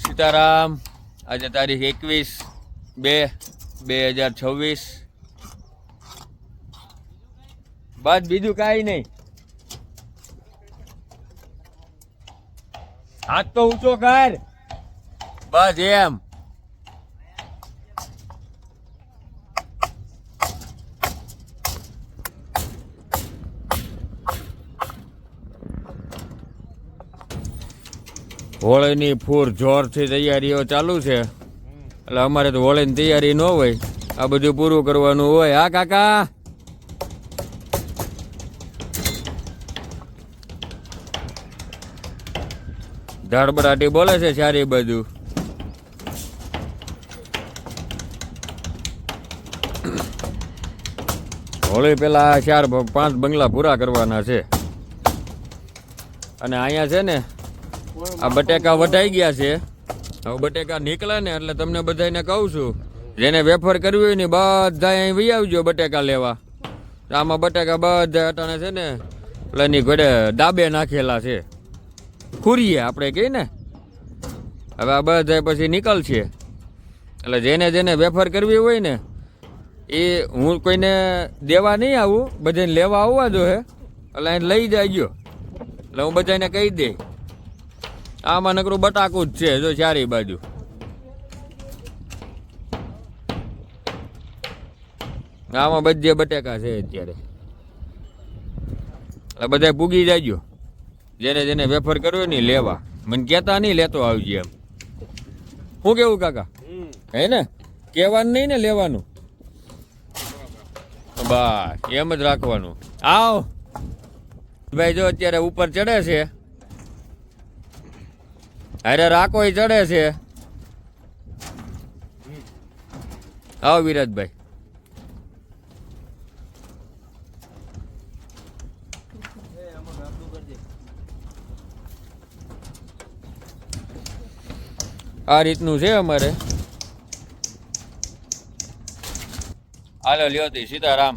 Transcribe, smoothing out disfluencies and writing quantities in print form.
સીતારામ. આજે તારીખ 21/2/2026. બસ બીજું કાંઈ નહીં. હાથ તો ઊંચો કર. બસ એમ. હોળીની ફૂર જોરથી તૈયારીઓ ચાલુ છે. એટલે અમારે તો હોળીની તૈયારી ન હોય, આ બધું પૂરું કરવાનું હોય. હા કાકા, ધડબડાટી બોલે છે સારી બાજુ. હોળી પેલા 4-5 બંગલા પૂરા કરવાના છે. અને અહીંયા છે ને આ બટેકા વઢાઈ ગયા છે. હવે બટેકા નીકળે ને એટલે તમને બધાને કહું છું, જેને વેફર કરવી હોય ને બધા અહીં વહી આવજો બટેકા લેવા. આમાં બટેકા બધા અટાણે છે ને પેલાની ઘોડે ડાબે નાખેલા છે, ખુરીએ આપણે કહીએ ને. હવે આ બધા પછી નીકળશે. એટલે જેને જેને વેફર કરવી હોય ને એ હું કોઈને દેવા નહીં આવું, બધાને લેવા આવવા જો હે. એટલે એને લઈ જાયજો. એટલે હું બધાને કહી દઈ. આમાં નકરું બટાકું જ છે જો ચારી બાજુ. આમાં બધે બટેકા છે અત્યારે. એટલે બધા પૂગી જાયજો. જેને જેને વેફર કર્યો ને લેવા. મને કહેતા નહીં લેતો આવજે એમ. શું કેવું કાકા? હે ને કહેવાનું નહીં ને લેવાનું. બસ એમ જ રાખવાનું. આવ ભાઈ, જો અત્યારે ઉપર ચડે છે. અરે રાકો ચડે છે. આવો વિરાજભાઈ. આ રીતનું છે અમારે. હાલો લ્યો તી સીતારામ.